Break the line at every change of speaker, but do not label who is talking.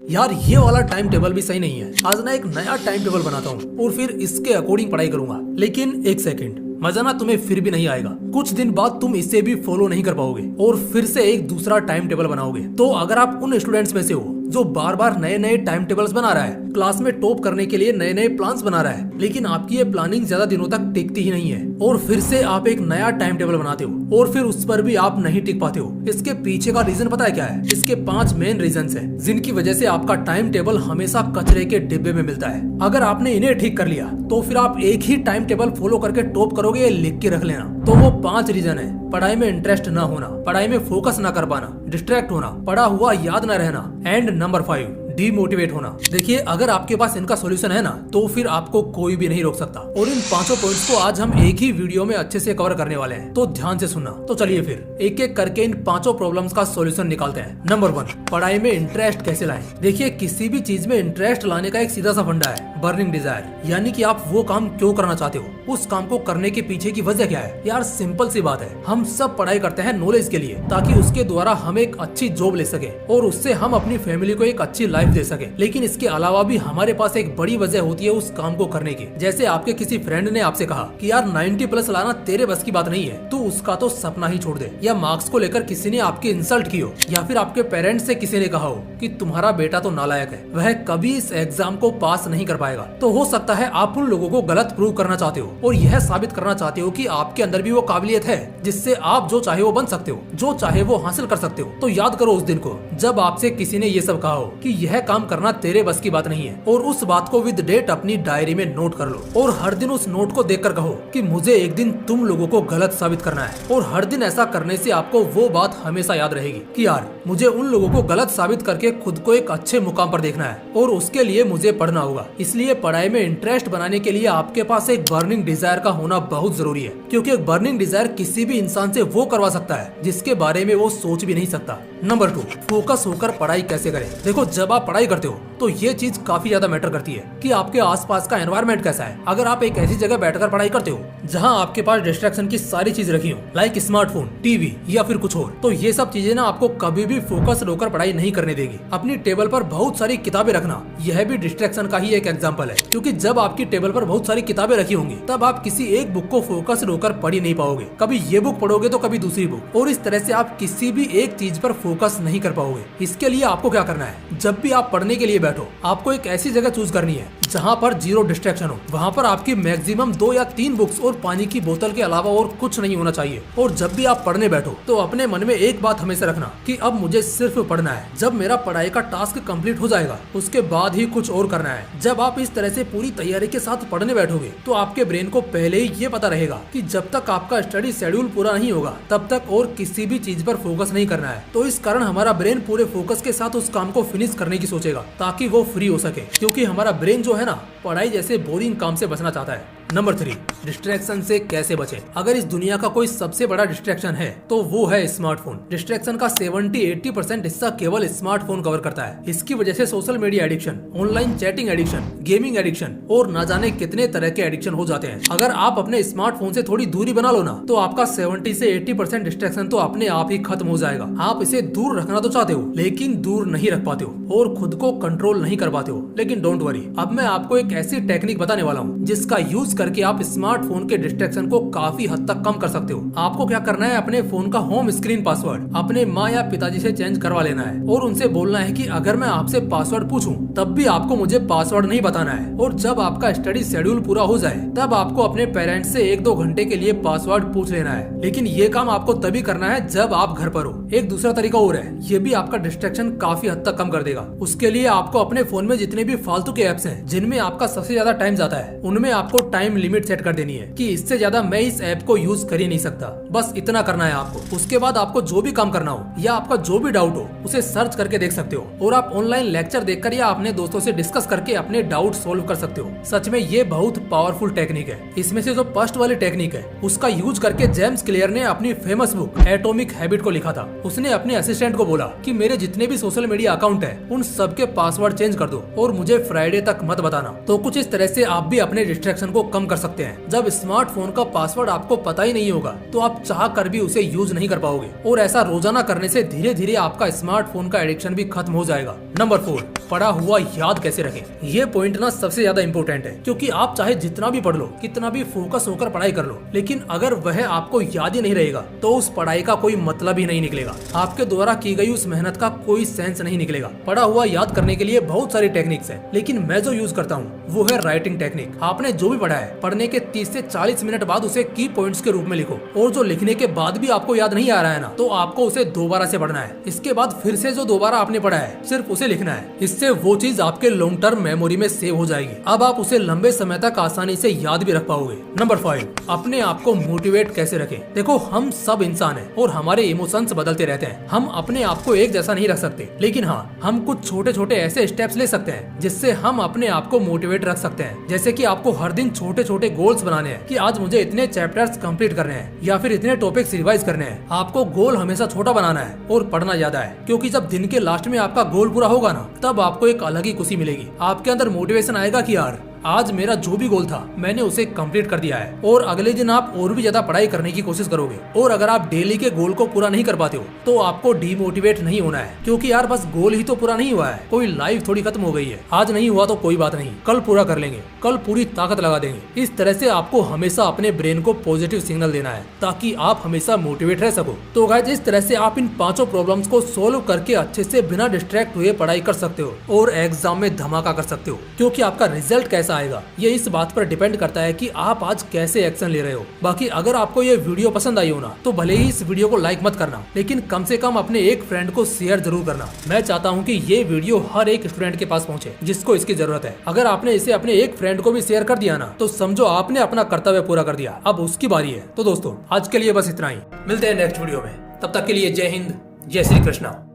यार ये वाला टाइम टेबल भी सही नहीं है। आज ना एक नया टाइम टेबल बनाता हूँ और फिर इसके अकॉर्डिंग पढ़ाई करूंगा। लेकिन एक सेकंड, मजा ना तुम्हें फिर भी नहीं आएगा। कुछ दिन बाद तुम इसे भी फॉलो नहीं कर पाओगे और फिर से एक दूसरा टाइम टेबल बनाओगे। तो अगर आप उन स्टूडेंट्स में से हो जो बार बार नए नए टाइम टेबल्स बना रहा है, क्लास में टॉप करने के लिए नए नए प्लान्स बना रहा है, लेकिन आपकी ये प्लानिंग ज्यादा दिनों तक टिकती ही नहीं है और फिर से आप एक नया टाइम टेबल बनाते हो और फिर उस पर भी आप नहीं टिक पाते हो। इसके पीछे का रीजन पता है क्या है? इसके 5 मेन रीजंस हैं, जिनकी वजह से आपका टाइम टेबल हमेशा कचरे के डिब्बे में मिलता है। अगर आपने इन्हें ठीक कर लिया तो फिर आप एक ही टाइम टेबल फॉलो करके टॉप करोगे, ये लिख के रख लेना। तो वो 5 रीजन है: पढ़ाई में इंटरेस्ट ना होना, पढ़ाई में फोकस ना कर पाना, डिस्ट्रैक्ट होना, पढ़ा हुआ याद न रहना, एंड नंबर 5 डीमोटिवेट होना। देखिए, अगर आपके पास इनका सॉल्यूशन है ना, तो फिर आपको कोई भी नहीं रोक सकता। और इन 5 पॉइंट्स को आज हम एक ही वीडियो में अच्छे से कवर करने वाले हैं, तो ध्यान से सुनना। तो चलिए फिर एक एक करके इन 5 प्रॉब्लम्स का सॉल्यूशन निकालते हैं। नंबर 1, पढ़ाई में इंटरेस्ट कैसे लाएं। देखिए, किसी भी चीज में इंटरेस्ट लाने का एक सीधा सा फंडा है, बर्निंग डिजायर। यानी कि आप वो काम क्यों करना चाहते हो, उस काम को करने के पीछे की वजह क्या है। यार सिंपल सी बात है, हम सब पढ़ाई करते हैं नॉलेज के लिए, ताकि उसके द्वारा हम एक अच्छी जॉब ले सके और उससे हम अपनी फैमिली को एक अच्छी लाइफ दे सके। लेकिन इसके अलावा भी हमारे पास एक बड़ी वजह होती है उस काम को करने की। जैसे आपके किसी फ्रेंड ने आपसे कहा कि यार 90+ लाना तेरे बस की बात नहीं है, तू उसका तो सपना ही छोड़ दे। या मार्क्स को लेकर किसी ने आपकी इंसल्ट की हो, या फिर आपके पेरेंट्स से किसी ने कहा हो कि तुम्हारा बेटा तो नालायक है, वह कभी इस एग्जाम को पास नहीं कर पाएगा। तो हो सकता है आप उन लोगों को गलत प्रूव करना चाहते हो और यह साबित करना चाहते हो कि आपके अंदर भी वो काबिलियत है जिससे आप जो चाहे वो बन सकते हो, जो चाहे वो हासिल कर सकते हो। तो याद करो उस दिन को जब आपसे किसी ने ये सब कहा हो कि यह काम करना तेरे बस की बात नहीं है, और उस बात को विद डेट अपनी डायरी में नोट कर लो और हर दिन उस नोट को देखकर कहो कि मुझे एक दिन तुम लोगों को गलत साबित करना है। और हर दिन ऐसा करने से आपको वो बात हमेशा याद रहेगी कि यार मुझे उन लोगों को गलत साबित करके खुद को एक अच्छे मुकाम पर देखना है और उसके लिए मुझे पढ़ना होगा। इसलिए पढ़ाई में इंटरेस्ट बनाने के लिए आपके पास एक बर्निंग डिजायर का होना बहुत जरूरी है, क्योंकि एक बर्निंग डिजायर किसी भी इंसान से वो करवा सकता है जिसके बारे में वो सोच भी नहीं सकता। नंबर 2, फोकस होकर पढ़ाई कैसे करें। देखो, जब आप पढ़ाई करते हो तो ये चीज काफी ज्यादा मैटर करती है कि आपके आसपास का एनवायरनमेंट कैसा है। अगर आप एक ऐसी जगह बैठकर पढ़ाई करते हो जहां आपके पास डिस्ट्रैक्शन की सारी चीज रखी हो, लाइक स्मार्टफोन, टीवी या फिर कुछ और, तो ये सब चीजें ना आपको कभी भी फोकस होकर पढ़ाई नहीं करने देगी। अपनी टेबल पर बहुत सारी किताबें रखना, यह भी डिस्ट्रैक्शन का ही एक एग्जाम्पल है, क्योंकि जब आपकी टेबल पर बहुत सारी किताबें रखी होंगी तब आप किसी एक बुक को फोकस होकर पढ़ ही नहीं पाओगे। कभी ये बुक पढ़ोगे तो कभी दूसरी बुक, और इस तरह से आप किसी भी एक चीज पर फोकस नहीं कर पाओगे। इसके लिए आपको क्या करना है, जब भी आप पढ़ने के लिए बैठो आपको एक ऐसी जगह चूज करनी है जहाँ पर 0 डिस्ट्रैक्शन हो। वहाँ पर आपकी मैक्सिमम 2 या 3 बुक्स और पानी की बोतल के अलावा और कुछ नहीं होना चाहिए। और जब भी आप पढ़ने बैठो तो अपने मन में एक बात हमेशा रखना कि अब मुझे सिर्फ पढ़ना है। जब मेरा पढ़ाई का टास्क कंप्लीट हो जाएगा उसके बाद ही कुछ और करना है। जब आप इस तरह से पूरी तैयारी के साथ पढ़ने बैठोगे तो आपके ब्रेन को पहले ही ये पता रहेगा कि जब तक आपका स्टडी शेड्यूल पूरा नहीं होगा तब तक और किसी भी चीज पर फोकस नहीं करना है। तो इस कारण हमारा ब्रेन पूरे फोकस के साथ उस काम को फिनिश करने की सोचेगा ताकि वो फ्री हो सके, क्योंकि हमारा ब्रेन जो है ना, पढ़ाई जैसे बोरिंग काम से बचना चाहता है। नंबर 3, डिस्ट्रैक्शन से कैसे बचें। अगर इस दुनिया का कोई सबसे बड़ा डिस्ट्रैक्शन है तो वो है स्मार्टफोन। डिस्ट्रैक्शन का 70-80% हिस्सा केवल स्मार्टफोन कवर करता है। इसकी वजह से social media addiction, online chatting addiction, gaming addiction और ना जाने कितने तरह के एडिक्शन हो जाते हैं। अगर आप अपने स्मार्टफोन से थोड़ी दूरी बना लो ना, तो आपका 70 से 80% डिस्ट्रैक्शन तो अपने आप ही खत्म हो जाएगा। आप इसे दूर रखना तो चाहते हो लेकिन दूर नहीं रख पाते हो और खुद को कंट्रोल नहीं कर पाते हो। लेकिन डोंट वरी, अब मैं आपको एक ऐसी टेक्निक बताने वाला हूँ जिसका यूज करके आप स्मार्टफोन के डिस्ट्रैक्शन को काफी हद तक कम कर सकते हो। आपको क्या करना है, अपने फोन का होम स्क्रीन पासवर्ड अपने माँ या पिताजी से चेंज करवा लेना है और उनसे बोलना है कि अगर मैं आपसे पासवर्ड पूछूं तब भी आपको मुझे पासवर्ड नहीं बताना है। और जब आपका स्टडी शेड्यूल पूरा हो जाए तब आपको अपने पेरेंट्स से 1-2 घंटे के लिए पासवर्ड पूछ लेना है। लेकिन ये काम आपको तभी करना है जब आप घर पर हो। एक दूसरा तरीका और है, ये भी आपका डिस्ट्रैक्शन काफी हद तक कम कर देगा। उसके लिए आपको अपने फोन में जितने भी फालतू के एप्स हैं जिनमें आपका सबसे ज्यादा टाइम जाता है, उनमें आपको टाइम लिमिट सेट कर देनी है कि इससे ज्यादा मैं इस ऐप को यूज कर ही नहीं सकता। बस इतना करना है आपको। उसके बाद आपको जो भी काम करना हो या आपका जो भी डाउट हो उसे सर्च करके देख सकते हो, और आप ऑनलाइन लेक्चर देखकर या अपने दोस्तों से डिस्कस करके अपने डाउट सोल्व कर सकते हो। सच में ये बहुत पावरफुल टेक्निक है। इसमें से जो फर्स्ट वाली टेक्निक है उसका यूज करके जेम्स क्लियर ने अपनी फेमस बुक एटॉमिक हैबिट को लिखा था। उसने अपने असिस्टेंट को बोला कि मेरे जितने भी सोशल मीडिया अकाउंट है उन सबके पासवर्ड चेंज कर दो और मुझे फ्राइडे तक मत बताना। तो कुछ इस तरह से आप भी अपने डिस्ट्रैक्शन को कम कम कर सकते हैं। जब स्मार्टफोन का पासवर्ड आपको पता ही नहीं होगा तो आप चाह कर भी उसे यूज नहीं कर पाओगे, और ऐसा रोजाना करने से धीरे धीरे आपका स्मार्टफोन का एडिक्शन भी खत्म हो जाएगा। नंबर 4, पढ़ा हुआ याद कैसे रखें। ये पॉइंट ना सबसे ज्यादा इंपॉर्टेंट है, क्योंकि आप चाहे जितना भी पढ़ लो, कितना भी फोकस होकर पढ़ाई कर लो, लेकिन अगर वह आपको याद ही नहीं रहेगा तो उस पढ़ाई का कोई मतलब ही नहीं निकलेगा। आपके द्वारा की गई उस मेहनत का कोई सेंस नहीं निकलेगा। पढ़ा हुआ याद करने के लिए बहुत सारी टेक्निक्स है, लेकिन मैं जो यूज करता हूँ वो है राइटिंग टेक्निक। आपने जो भी पढ़ा है, पढ़ने के 30 से 40 मिनट बाद उसे की पॉइंट्स के रूप में लिखो, और जो लिखने के बाद भी आपको याद नहीं आ रहा है ना, तो आपको उसे दोबारा से पढ़ना है। इसके बाद फिर से जो दोबारा आपने पढ़ा है सिर्फ उसे लिखना है। इससे वो चीज आपके लॉन्ग टर्म मेमोरी में सेव हो जाएगी। अब आप उसे लंबे समय तक आसानी से याद भी रख पाओगे। नंबर 5, अपने आप को मोटिवेट कैसे रखें। देखो, हम सब इंसान हैं और हमारे इमोशंस बदलते रहते हैं। हम अपने आप को एक जैसा नहीं रख सकते, लेकिन हाँ, हम कुछ छोटे छोटे ऐसे स्टेप्स ले सकते हैं जिससे हम अपने आप को मोटिवेट रख सकते हैं। जैसे कि आपको हर दिन छोटे छोटे गोल्स बनाने हैं कि आज मुझे इतने चैप्टर्स कंप्लीट करने हैं या फिर इतने टॉपिक्स रिवाइज करने हैं। आपको गोल हमेशा छोटा बनाना है और पढ़ना ज्यादा है, क्योंकि जब दिन के लास्ट में आपका गोल पूरा होगा ना, तब आपको एक अलग ही खुशी मिलेगी। आपके अंदर मोटिवेशन आएगा कि यार, आज मेरा जो भी गोल था मैंने उसे कंप्लीट कर दिया है, और अगले दिन आप और भी ज्यादा पढ़ाई करने की कोशिश करोगे। और अगर आप डेली के गोल को पूरा नहीं कर पाते हो तो आपको डीमोटिवेट नहीं होना है, क्योंकि यार बस गोल ही तो पूरा नहीं हुआ है, कोई लाइफ थोड़ी खत्म हो गई है। आज नहीं हुआ तो कोई बात नहीं, कल पूरा कर लेंगे, कल पूरी ताकत लगा देंगे। इस तरह से आपको हमेशा अपने ब्रेन को पॉजिटिव सिग्नल देना है ताकि आप हमेशा मोटिवेट रह सको। तो गाइस, इस तरह से आप इन 5 प्रॉब्लम्स को सोल्व करके अच्छे से बिना डिस्ट्रैक्ट हुए पढ़ाई कर सकते हो और एग्जाम में धमाका कर सकते हो। क्योंकि आपका रिजल्ट कैसा आएगा ये इस बात पर डिपेंड करता है कि आप आज कैसे एक्शन ले रहे हो। बाकी अगर आपको ये वीडियो पसंद आई हो ना, तो भले ही इस वीडियो को लाइक मत करना, लेकिन कम से कम अपने एक फ्रेंड को शेयर जरूर करना। मैं चाहता हूँ कि ये वीडियो हर एक स्टूडेंट के पास पहुँचे जिसको इसकी जरूरत है। अगर आपने इसे अपने एक फ्रेंड को भी शेयर कर दिया ना, तो समझो आपने अपना कर्तव्य पूरा कर दिया। अब उसकी बारी है। तो दोस्तों, आज के लिए बस इतना ही। मिलते हैं नेक्स्ट वीडियो में। तब तक के लिए जय हिंद, जय श्री कृष्णा।